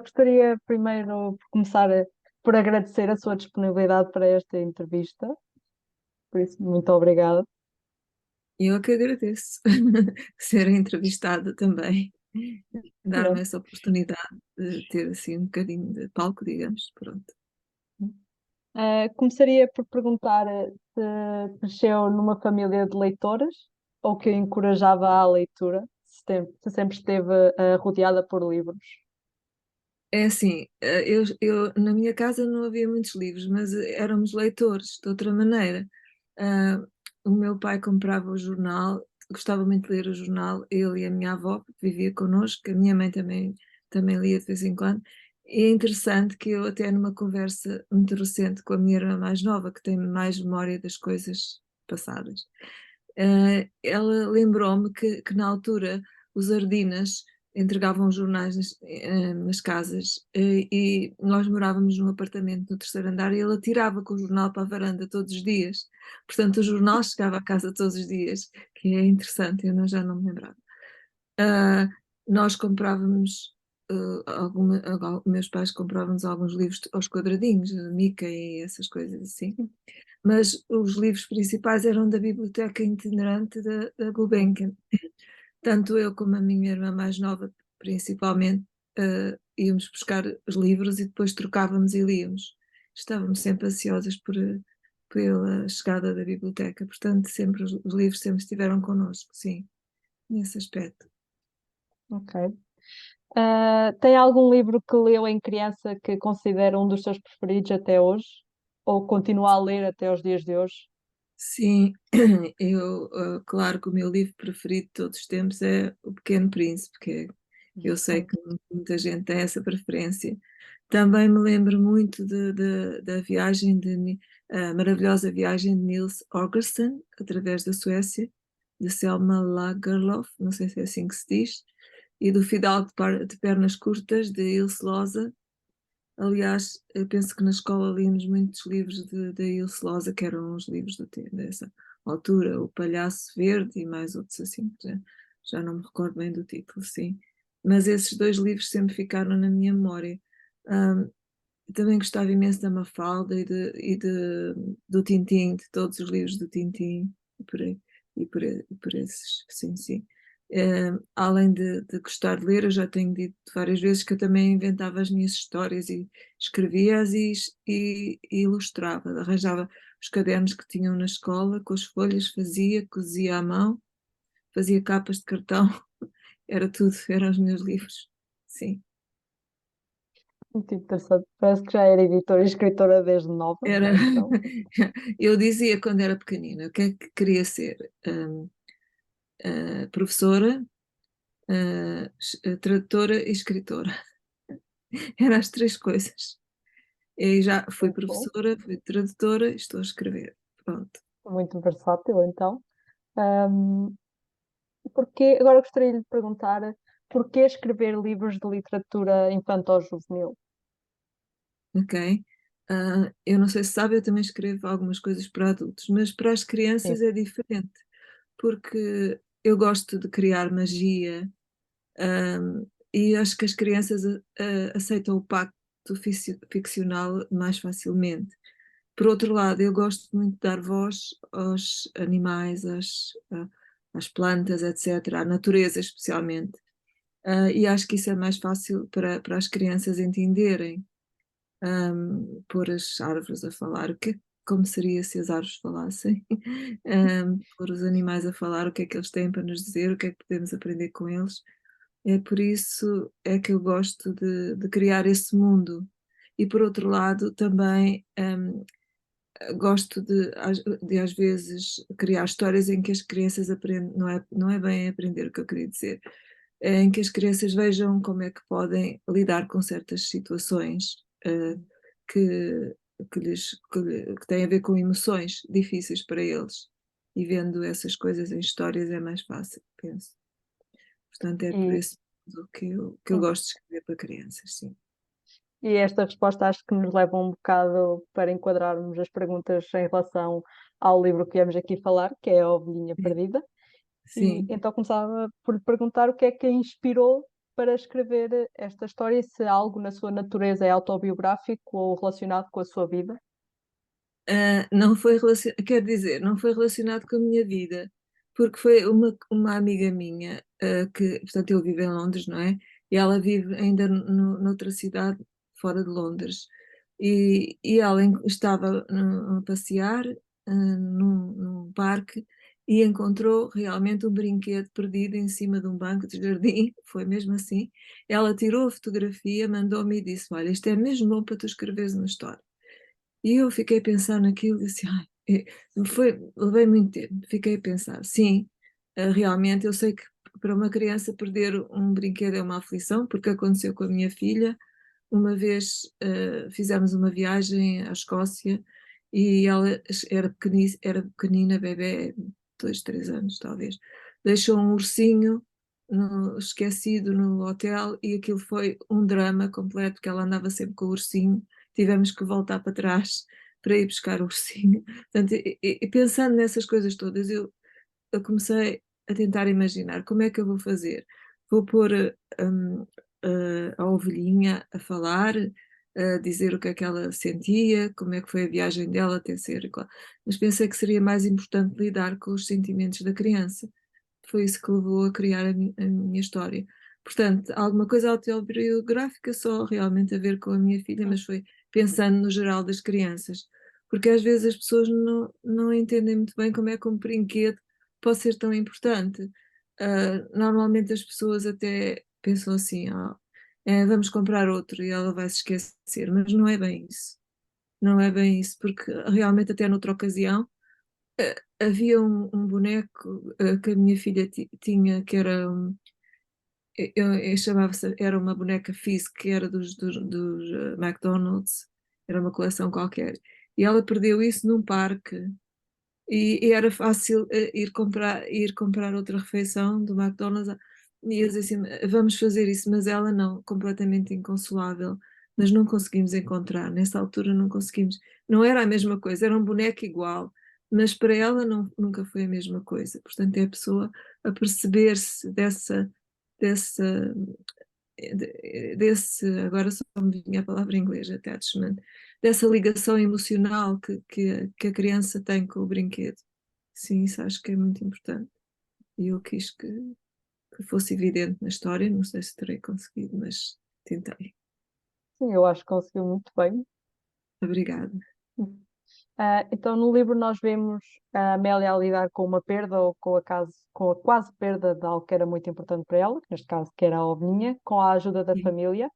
Gostaria primeiro por começar por agradecer a sua disponibilidade para esta entrevista, por isso, muito obrigada. Eu que agradeço ser entrevistada também, dar-me Pronto. essa oportunidade de ter assim um bocadinho de palco, digamos, pronto. Começaria por perguntar se cresceu numa família de leitores ou que encorajava a leitura, se sempre esteve rodeada por livros. É assim, na minha casa não havia muitos livros, mas éramos leitores de outra maneira. Ah, o meu pai comprava o jornal, gostava muito de ler o jornal, ele e a minha avó, que vivia connosco, a minha mãe também lia de vez em quando. E é interessante que eu, até numa conversa muito recente com a minha irmã mais nova, que tem mais memória das coisas passadas, ela lembrou-me que na altura os Ardinas entregavam jornais nas casas, e nós morávamos num apartamento no terceiro andar e ela tirava com o jornal para a varanda todos os dias. Portanto, o jornal chegava à casa todos os dias, que é interessante, já não me lembrava. Ah, Nós comprávamos, meus pais compravam-nos alguns livros aos quadradinhos, Mica e essas coisas assim, mas os livros principais eram da biblioteca itinerante da Gulbenkian. Tanto eu como a minha irmã mais nova, principalmente, íamos buscar os livros e depois trocávamos e líamos. Estávamos sempre ansiosas pela chegada da biblioteca, portanto, sempre os livros sempre estiveram connosco, sim, nesse aspecto. Ok. Tem algum livro que leu em criança que considera um dos seus preferidos até hoje? Ou continua a ler até os dias de hoje? Sim, claro que o meu livro preferido de todos os tempos é O Pequeno Príncipe, eu sei que muita gente tem essa preferência. Também me lembro muito da viagem a maravilhosa viagem de Nils Holgersson, através da Suécia, de Selma Lagerlöf, não sei se é assim que se diz, e do Fidalgo de Pernas Curtas, de Ilse Loza. Aliás, eu penso que na escola líamos muitos livros da Ilse Loza, que eram os livros dessa altura, O Palhaço Verde e mais outros assim, já não me recordo bem do título, sim. Mas esses dois livros sempre ficaram na minha memória. Ahm, Também gostava imenso da Mafalda do Tintim, de todos os livros do Tintim, e por aí, e por esses, sim, sim. Além de gostar de ler, eu já tenho dito várias vezes que eu também inventava as minhas histórias e escrevia-as e ilustrava, arranjava os cadernos que tinham na escola, com as folhas, fazia, cosia à mão, fazia capas de cartão, era tudo, eram os meus livros, sim. Muito interessante. Parece que já era editora e escritora desde nova, Era, então. eu dizia quando era pequenina, o que é que queria ser? Professora, tradutora e escritora. Eram as três coisas. E já fui Muito bom. professora, fui tradutora e estou a escrever. Pronto. Muito versátil, então. Ahm, Agora gostaria de lhe perguntar porquê escrever livros de literatura infantil-juvenil? Ok. Eu não sei se sabe, eu também escrevo algumas coisas para adultos, mas para as Sim. crianças é diferente, porque eu gosto de criar magia, e acho que as crianças aceitam o pacto ficcional mais facilmente. Por outro lado, eu gosto muito de dar voz aos animais, às plantas, etc., à natureza especialmente. E acho que isso é mais fácil para as crianças entenderem, pôr as árvores a falar, como seria se as árvores falassem, pôr os animais a falar, o que é que eles têm para nos dizer, o que é que podemos aprender com eles. É por isso é que eu gosto de criar esse mundo. E por outro lado, também gosto de às vezes criar histórias em que as crianças aprendem, não é bem aprender o que eu queria dizer, é em que as crianças vejam como é que podem lidar com certas situações, que, que têm a ver com emoções difíceis para eles. E vendo essas coisas em histórias é mais fácil, penso. Portanto, é por E, isso que eu gosto de escrever para crianças, sim. e esta resposta acho que nos leva um bocado para enquadrarmos as perguntas em relação ao livro que viemos aqui falar, que é A Ovelhinha Sim, Perdida. E sim. então começava por lhe perguntar o que é que a inspirou para escrever esta história, se algo na sua natureza é autobiográfico ou relacionado com a sua vida? Não foi relacionado, quer dizer, não foi relacionado com a minha vida, porque foi uma amiga minha, que, portanto, eu vivo em Londres, não é? E ela vive ainda noutra cidade, fora de Londres. E ela estava a passear, num parque e encontrou realmente um brinquedo perdido em cima de um banco de jardim, foi mesmo assim. Ela tirou a fotografia, mandou-me e disse: Olha, isto é mesmo bom para tu escreveres uma história. E eu fiquei a pensar naquilo e disse, ai, levei muito tempo, fiquei a pensar, sim, realmente eu sei que para uma criança perder um brinquedo é uma aflição, porque aconteceu com a minha filha. Uma vez fizemos uma viagem à Escócia e ela era pequenina, bebê, 2, 3 anos talvez, deixou um ursinho esquecido no hotel e aquilo foi um drama completo, porque ela andava sempre com o ursinho, tivemos que voltar para trás para ir buscar o ursinho. Portanto, e pensando nessas coisas todas, eu comecei a tentar imaginar como é que eu vou fazer. Vou pôr a ovelhinha a falar, a dizer o que é que ela sentia, como é que foi a viagem dela até ser igual. Mas pensei que seria mais importante lidar com os sentimentos da criança. Foi isso que levou a criar a minha história. Portanto, alguma coisa autobiográfica só realmente a ver com a minha filha, mas foi pensando no geral das crianças. Porque às vezes as pessoas não entendem muito bem como é que um brinquedo pode ser tão importante. Normalmente as pessoas até pensam assim, vamos comprar outro e ela vai se esquecer, mas não é bem isso. Não é bem isso, porque realmente até noutra ocasião havia um boneco que a minha filha tinha, que era chamava-se, era uma boneca Fizz, que era dos McDonald's, era uma coleção qualquer. E ela perdeu isso num parque e era fácil ir comprar outra refeição do McDonald's e ia dizer assim, vamos fazer isso, mas ela não, completamente inconsolável. Nós não conseguimos encontrar, nessa altura não conseguimos. Não era a mesma coisa, era um boneco igual, mas para ela nunca foi a mesma coisa. Portanto, é a pessoa a perceber-se dessa, agora só me vinha a palavra em inglês, attachment, dessa ligação emocional que a criança tem com o brinquedo. Sim, isso acho que é muito importante. E eu quis que fosse evidente na história, não sei se terei conseguido, mas tentei. Sim, eu acho que conseguiu muito bem. Obrigada. Então, no livro, nós vemos a Amélia a lidar com uma perda ou com a quase perda de algo que era muito importante para ela, que neste caso que era a ovelhinha, com a ajuda da Sim, família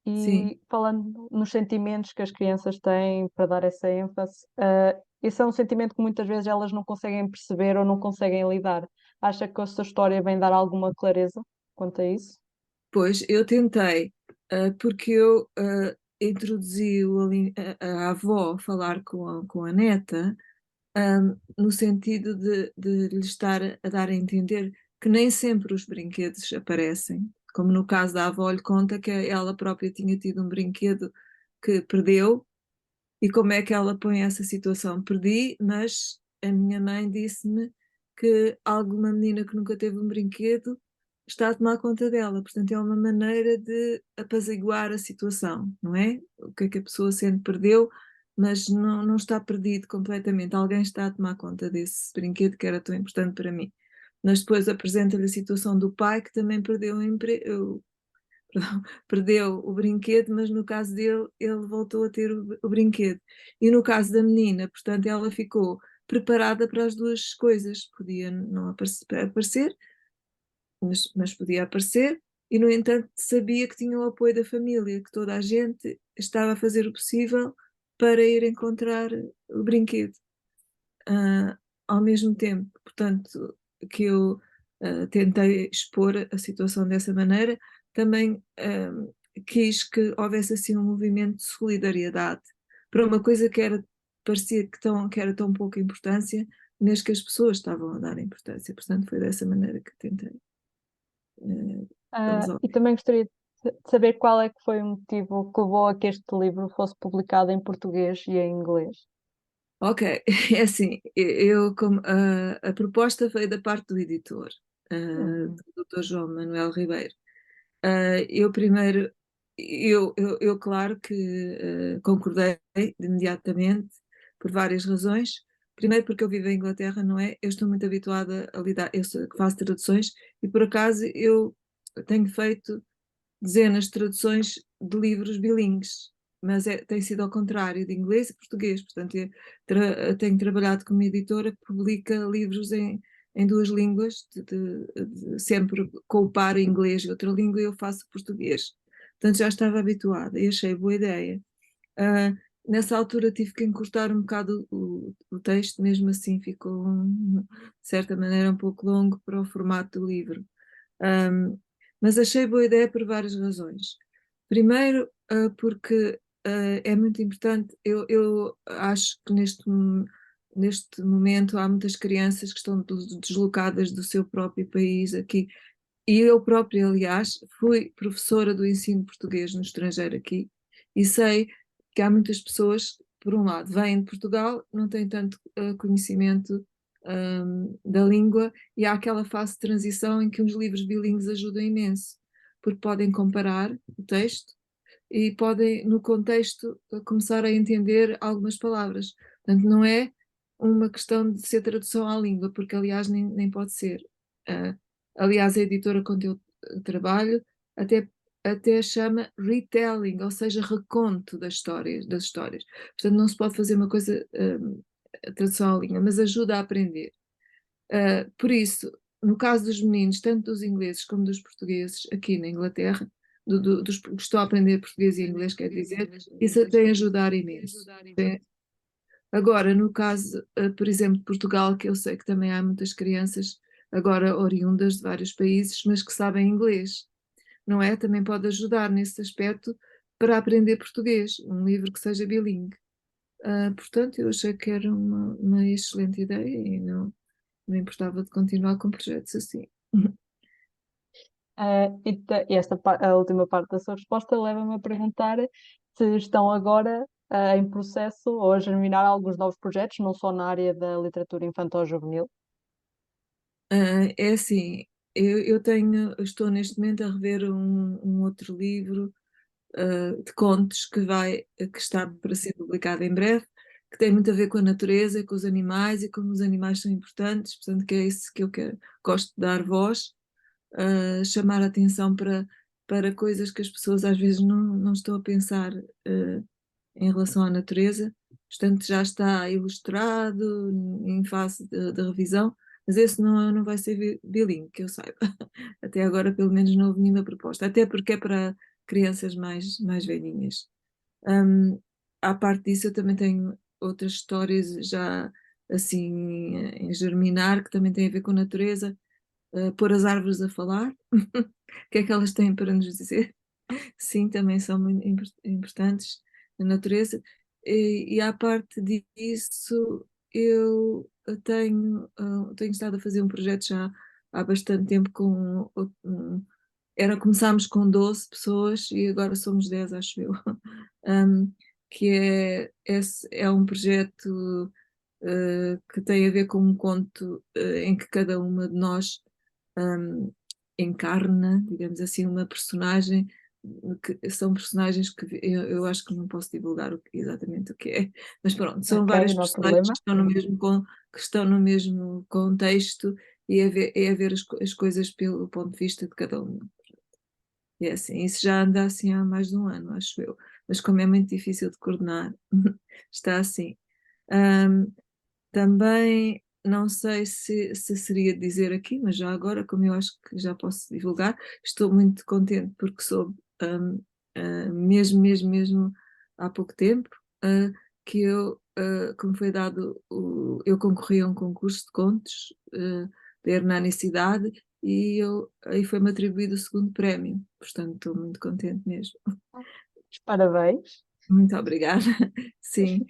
sim. e falando nos sentimentos que as crianças têm para dar essa ênfase. Esse é um sentimento que muitas vezes elas não conseguem perceber ou não conseguem lidar. Acha que a sua história vem dar alguma clareza quanto a isso? Pois, eu tentei, porque eu introduzi a avó a falar com a neta, no sentido de lhe estar a dar a entender que nem sempre os brinquedos aparecem. Como no caso da avó, lhe conta que ela própria tinha tido um brinquedo que perdeu, e como é que ela põe essa situação? Perdi, mas a minha mãe disse-me que alguma menina que nunca teve um brinquedo está a tomar conta dela. Portanto, é uma maneira de apaziguar a situação, não é? O que é que a pessoa sente? Perdeu, mas não está perdido completamente. Alguém está a tomar conta desse brinquedo que era tão importante para mim. Mas depois apresenta-lhe a situação do pai que também perdeu perdeu o brinquedo, mas no caso dele, ele voltou a ter o brinquedo. E no caso da menina, portanto, ela ficou preparada para as duas coisas. Podia não aparecer, mas podia aparecer, e no entanto sabia que tinha o apoio da família, que toda a gente estava a fazer o possível para ir encontrar o brinquedo. Ah, ao mesmo tempo, portanto, que eu tentei expor a situação dessa maneira, também quis que houvesse assim um movimento de solidariedade para uma coisa parecia que era tão pouca importância, mas que as pessoas estavam a dar importância. Portanto, foi dessa maneira que tentei E resolver. também gostaria de saber qual é que foi o motivo que levou a que este livro fosse publicado em português e em inglês. Ok, é assim, a proposta veio da parte do editor, Uhum. do Dr. João Manuel Ribeiro. Eu primeiro, claro que concordei imediatamente, por várias razões. Primeiro porque eu vivo em Inglaterra, não é? Eu estou muito habituada a lidar, faço traduções e por acaso eu tenho feito dezenas de traduções de livros bilíngues, mas tem sido ao contrário, de inglês e português. Portanto, tenho trabalhado com uma editora que publica livros em duas línguas, sempre com o par em inglês e outra língua, e eu faço português. Portanto, já estava habituada e achei boa ideia. Nessa altura tive que encurtar um bocado o texto, mesmo assim ficou, de certa maneira, um pouco longo para o formato do livro. Mas achei boa ideia por várias razões. Primeiro, porque é muito importante, eu acho que neste momento há muitas crianças que estão deslocadas do seu próprio país aqui, e eu própria, aliás, fui professora do ensino português no estrangeiro aqui, e sei que há muitas pessoas, por um lado, vêm de Portugal, não têm tanto conhecimento da língua, e há aquela fase de transição em que os livros bilíngues ajudam imenso, porque podem comparar o texto e podem, no contexto, começar a entender algumas palavras. Portanto, não é uma questão de ser tradução à língua, porque, aliás, nem pode ser. Uh, Aliás, a editora onde eu trabalho até, até chama retelling, ou seja, reconto das histórias. Portanto, não se pode fazer uma coisa, tradução à língua, mas ajuda a aprender. Por isso, no caso dos meninos, tanto dos ingleses como dos portugueses, aqui na Inglaterra, dos que estão a aprender português e inglês, quer dizer, isso tem a ajudar imenso. Agora, no caso, por exemplo, de Portugal, que eu sei que também há muitas crianças agora oriundas de vários países, mas que sabem inglês, não é? Também pode ajudar nesse aspecto para aprender português, um livro que seja bilingue. Portanto, eu achei que era uma excelente ideia e não me importava de continuar com projetos assim. E a última parte da sua resposta leva-me a perguntar se estão agora em processo ou a germinar alguns novos projetos, não só na área da literatura infantil-juvenil. É assim, estou neste momento a rever um outro livro de contos que está para ser publicado em breve, que tem muito a ver com a natureza, com os animais e como os animais são importantes, portanto que é isso que eu gosto de dar voz, chamar a atenção para coisas que as pessoas às vezes não estão a pensar em relação à natureza. Portanto, já está ilustrado, em fase de revisão, mas esse não vai ser bilingue, que eu saiba. Até agora, pelo menos, não houve nenhuma proposta, até porque é para crianças mais velhinhas. Um, À parte disso, eu também tenho outras histórias já assim em germinar, que também têm a ver com a natureza, pôr as árvores a falar, o que é que elas têm para nos dizer? Sim, também são muito importantes na natureza. E à parte disso, eu tenho estado a fazer um projeto já há bastante tempo começámos com 12 pessoas e agora somos 10, acho eu. Um, que é um projeto que tem a ver com um conto em que cada uma de nós um, encarna, digamos assim, uma personagem, que são personagens que eu acho que não posso divulgar exatamente o que é, mas pronto, são Ok, várias não há personagens problema. que estão no mesmo contexto e é a ver as coisas pelo ponto de vista de cada um. E é assim, isso já anda assim há mais de um ano, acho eu, mas como é muito difícil de coordenar, está assim. Um, Também não sei se seria dizer aqui, mas já agora, como eu acho que já posso divulgar, estou muito contente porque soube, mesmo há pouco tempo, que como foi dado, eu concorri a um concurso de contos da Hernani Cidade e aí foi-me atribuído o segundo prémio, portanto estou muito contente mesmo. Parabéns. Muito obrigada. Sim.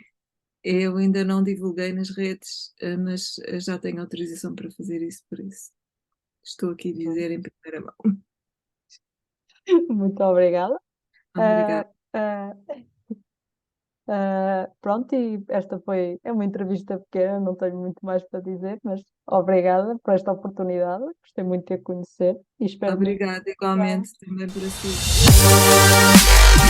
Eu ainda não divulguei nas redes, mas já tenho autorização para fazer isso, por isso estou aqui a dizer em primeira mão. Muito obrigada. Obrigada. Ah, ah, Pronto, e é uma entrevista pequena, não tenho muito mais para dizer, mas obrigada por esta oportunidade. Gostei muito de a conhecer e espero muito. Obrigada, igualmente, também para si.